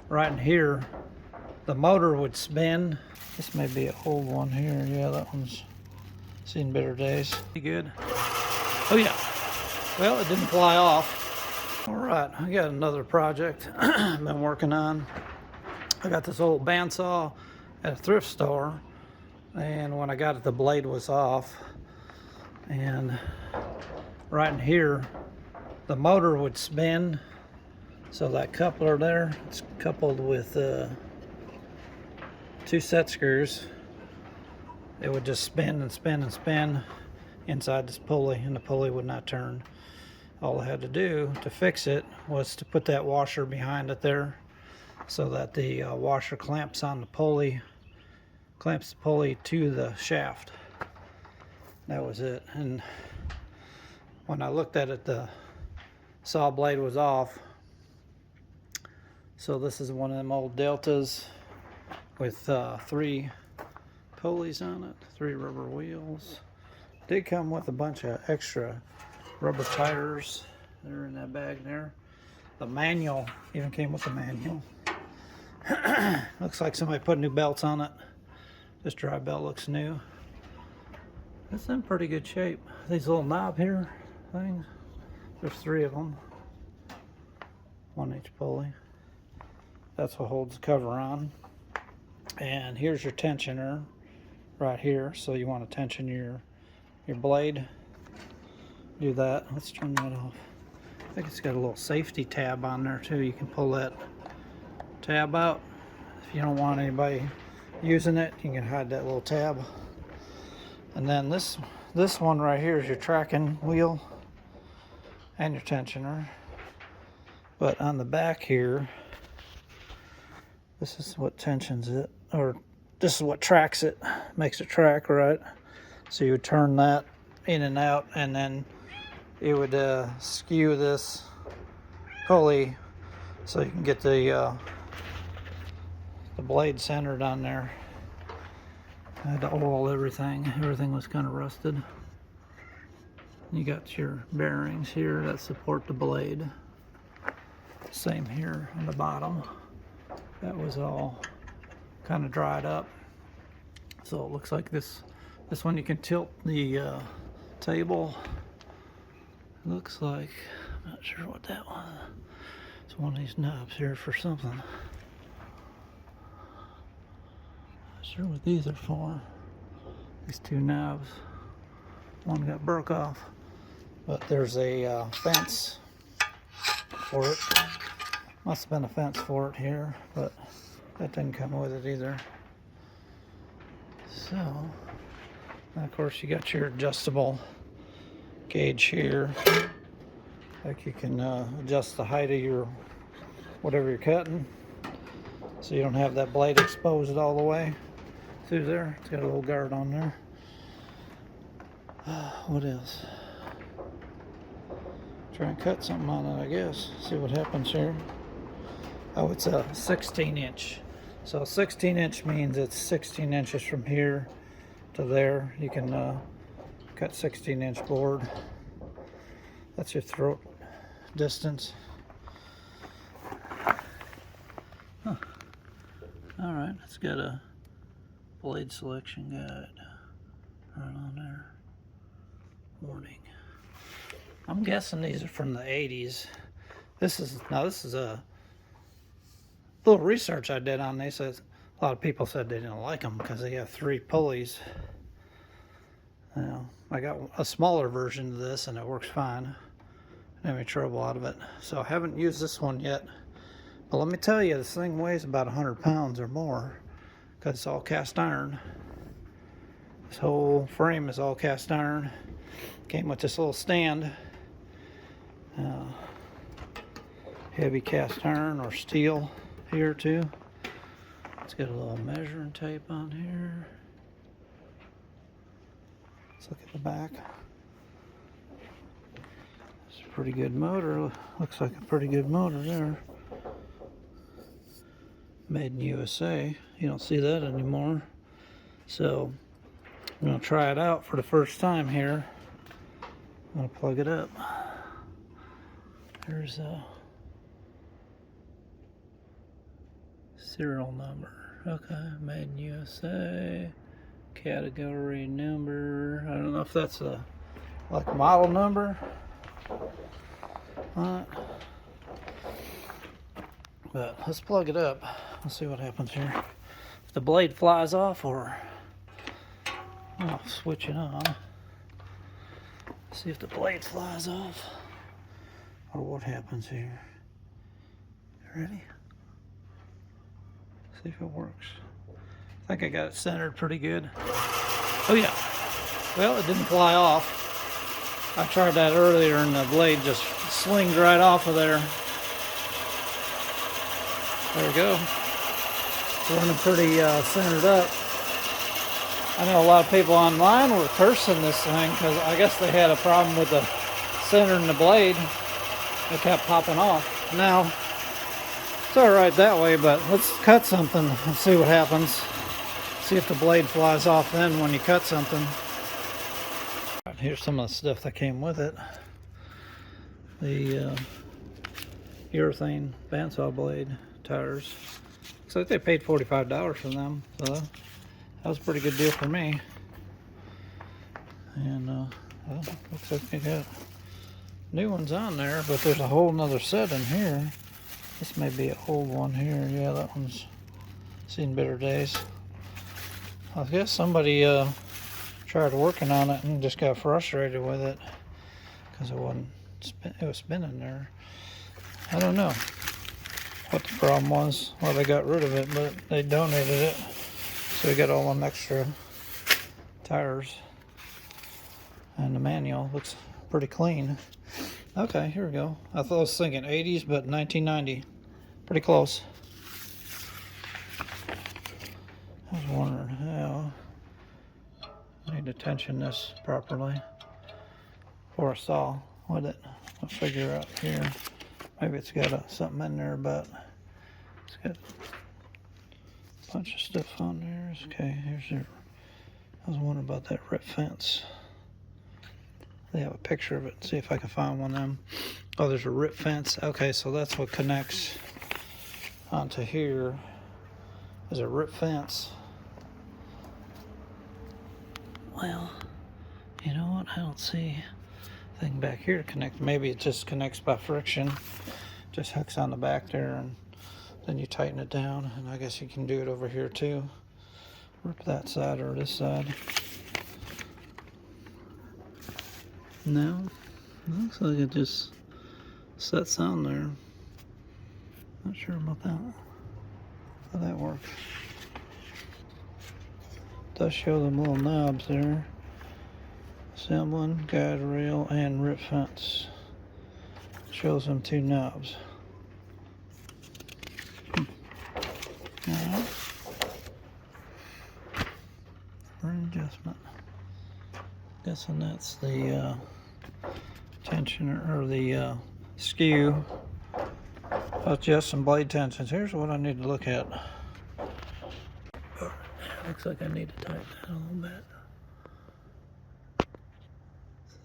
right in here, the motor would spin. This may be an old one here. Yeah, that one's seen better days. Pretty good. Oh yeah. Well, it didn't fly off. All right, I got another project I've been working on. I got this old bandsaw at a thrift store, and when I got it, the blade was off. And right in here, the motor would spin. So that coupler there, it's coupled with 2 set screws. It would just spin and spin and spin inside this pulley, and the pulley would not turn. All I had to do to fix it was to put that washer behind it there, so that the washer clamps on the pulley, clamps the pulley to the shaft. That was it. And when I looked at it, the saw blade was off. So this is one of them old Deltas with 3 pulleys on it, 3 rubber wheels. Did come with a bunch of extra rubber tires. They're in that bag there. The manual even came with the manual. Looks like somebody put new belts on it. This drive belt looks new. It's in pretty good shape. These little knob here things, there's 3 of them. 1 each pulley. That's what holds the cover on. And here's your tensioner right here. So you want to tension your blade. Do that. Let's turn that off. I think it's got a little safety tab on there too. You can pull that tab out. If you don't want anybody using it, you can hide that little tab. And then this one right here is your tracking wheel and your tensioner. But on the back here, this is what tensions it, or this is what tracks it, makes it track, right? So you would turn that in and out, and then it would skew this pulley so you can get the blade centered on there. I had to oil everything. Everything was kind of rusted. You got your bearings here that support the blade. Same here on the bottom. That was all kind of dried up. So it looks like this one you can tilt the table. Looks like, I'm not sure what that was. It's one of these knobs here for something. Not sure what these are for. These 2 knobs. One got broke off. But there's a fence for it. Must have been a fence for it here, but that didn't come with it either. So, and of course you got your adjustable gauge here. Like you can adjust the height of your whatever you're cutting, so you don't have that blade exposed all the way through there. It's got a little guard on there. What else? Try and cut something on it, I guess. See what happens here. Oh, it's a 16-inch. So 16-inch means it's 16 inches from here to there. You can cut 16-inch board. That's your throat distance. Huh. All right, it's got a blade selection guide right on there. Warning. I'm guessing these are from the 80s. This is a little research I did on these. A lot of people said they didn't like them because they have 3 pulleys. Now, I got a smaller version of this and it works fine. I didn't have any trouble out of it. So I haven't used this one yet. But let me tell you, this thing weighs about 100 pounds or more because it's all cast iron. This whole frame is all cast iron. Came with this little stand. Heavy cast iron or steel here too. It's got a little measuring tape on here. Let's look at the back. It's a pretty good motor. Looks like a pretty good motor there. Made in USA. You don't see that anymore. So I'm going to try it out for the first time here. I'm going to plug it up. There's Serial number. Okay, made in USA. Category number. I don't know if that's a like model number. But let's plug it up. Let's see what happens here. If the blade flies off, or I'll switch it on. See if the blade flies off, or what happens here. You ready? See if it works. I think I got it centered pretty good. Oh yeah. Well, it didn't fly off. I tried that earlier and the blade just slinged right off of there. There we go. It's running pretty centered up. I know a lot of people online were cursing this thing because I guess they had a problem with the centering the blade. It kept popping off. Now, it's alright that way, but let's cut something and see what happens. See if the blade flies off then when you cut something. Here's some of the stuff that came with it. The urethane bandsaw blade tires. Looks like they paid $45 for them, so that was a pretty good deal for me. And well, looks like they got new ones on there, but there's a whole nother set in here. This may be an old one here. Yeah, that one's seen better days. I guess somebody tried working on it and just got frustrated with it because it was spinning there. I don't know what the problem was, why they got rid of it, but they donated it, so we got all them extra tires. And the manual looks pretty clean. Okay, here we go. I thought I was thinking 80s, but 1990. Pretty close. I was wondering how. I need to tension this properly before I saw with it. I'll figure out here. Maybe it's got something in there, but it's got a bunch of stuff on there. Okay, here's your. I was wondering about that rip fence. They have a picture of it. See if I can find one of them. Oh, there's a rip fence. Okay, so that's what connects onto here. There's a rip fence. Well, you know what? I don't see anything back here to connect. Maybe it just connects by friction. Just hooks on the back there, and then you tighten it down. And I guess you can do it over here too. Rip that side or this side. No, looks like it just sets on there. Not sure about that. How that works. It does show them little knobs there. Assembling, guide rail, and rip fence. Shows them two knobs. Alright. Ring adjustment. Guessing that's the tensioner or the skew. Adjust some blade tensions. Here's what I need to look at. Looks like I need to tighten that a little bit.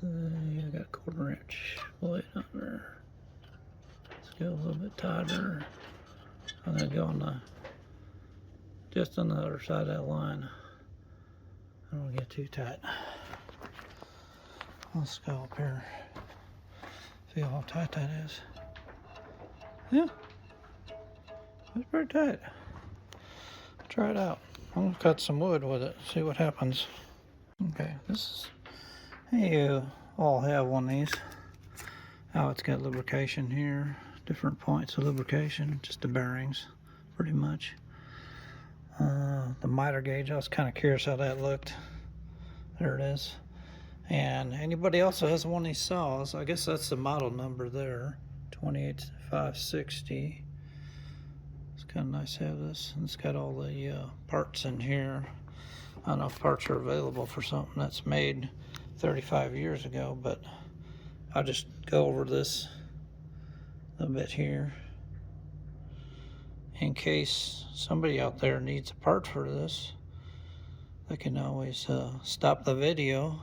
So, I got a 1/4 inch blade on there. Let's go a little bit tighter. I'm gonna go on the just on the other side of that line. I don't want to get too tight. Let's go up here. See how tight that is. Yeah, it's pretty tight. Try it out. I'm gonna cut some wood with it, see what happens. Okay, this is, hey, you all have one of these. Oh, it's got lubrication here, different points of lubrication, just the bearings, pretty much. The miter gauge, I was kind of curious how that looked. There it is. And anybody else who has one of these saws, I guess that's the model number there, 28560. It's kind of nice to have this. And it's got all the parts in here. I don't know if parts are available for something that's made 35 years ago, but I'll just go over this a bit here in case somebody out there needs a part for this. They can always stop the video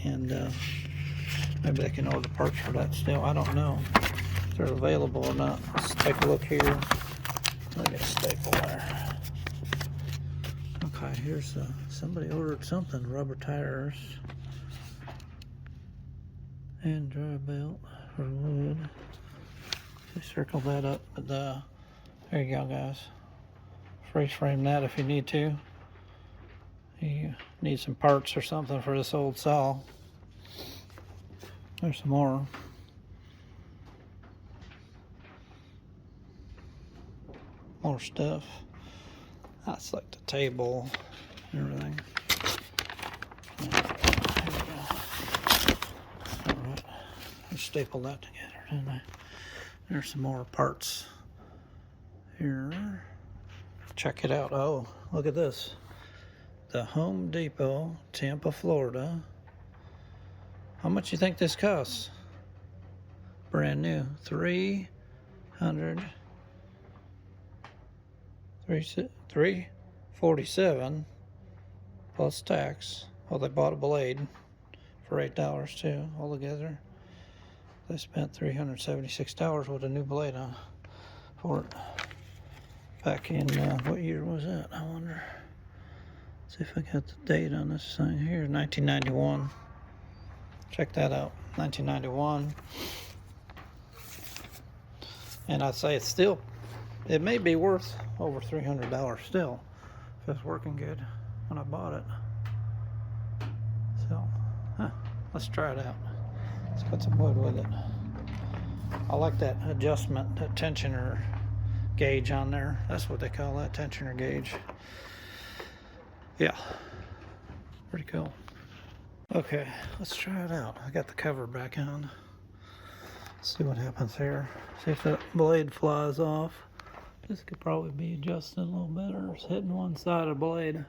and maybe they can order parts for that still. I don't know. they're available or not. Let's take a look here. Let me get a staple there. Okay, here's somebody ordered something. Rubber tires and dry belt for wood. Just circle that up. But there you go, guys. Freeze frame that if you need to. You need some parts or something for this old saw. There's some more. More stuff. That's like the table and everything. There we go. Alright. I stapled that together, didn't I? There's some more parts here. Check it out. Oh, look at this. The Home Depot, Tampa, Florida. How much you think this costs? Brand new. $347 plus tax. Well, they bought a blade for $8 too altogether. They spent $376 with a new blade on for it. Back in what year was that? I wonder. Let's see if I got the date on this thing here. 1991. Check that out. 1991. And I'd say it may be worth over $300 still if it's working good when I bought it. So, let's try it out. Let's put some wood with it. I like that adjustment, that tensioner gauge on there. That's what they call that, tensioner gauge. Yeah, pretty cool. Okay, let's try it out. I got the cover back on. Let's see what happens here. See if that blade flies off. This could probably be adjusted a little better. It's hitting one side of the blade.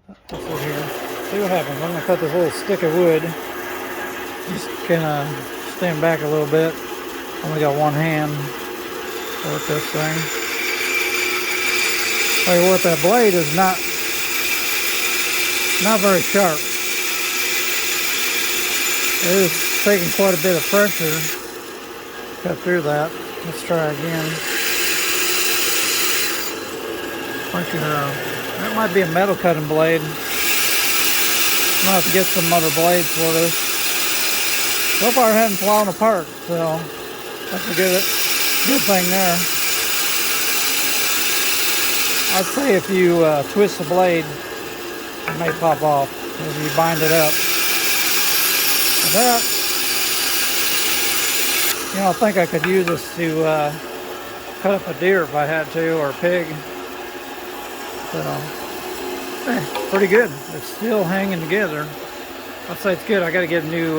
Let's see here. See what happens. I'm gonna cut this little stick of wood. Just kind of stand back a little bit. Only got one hand with this thing. Tell you what, that blade is not very sharp. It is taking quite a bit of pressure to cut through that. Let's try again. That might be a metal cutting blade. Might have to get some other blades for this. So far it hasn't fallen apart, so that's a good thing there. I'd say if you twist the blade, it may pop off as you bind it up. Like that. You know, I think I could use this to cut up a deer if I had to, or a pig. So, pretty good. It's still hanging together. I'd say it's good. I got to get a new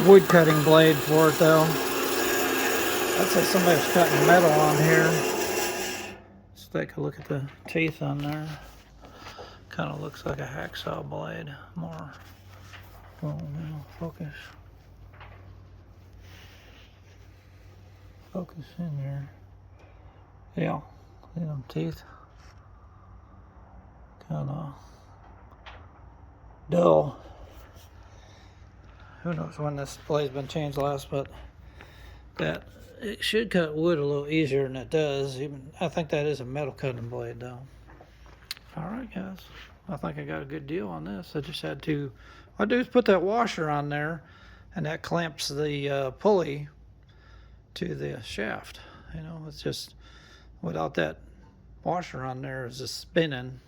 wood cutting blade for it though. I'd say somebody's cutting metal on here. Let's take a look at the teeth on there. Kind of looks like a hacksaw blade. More. Oh, now focus. Focus in there. Yeah, see them teeth. Kind of dull. Who knows when this blade's been changed last, but that it should cut wood a little easier than it does. Even I think that is a metal cutting blade though. All right, guys. I think I got a good deal on this. I just had to. All I do is put that washer on there, and that clamps the pulley to the shaft. You know, it's just without that washer on there, it's just spinning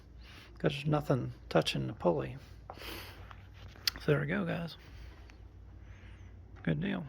because there's nothing touching the pulley. So there we go, guys. Good deal.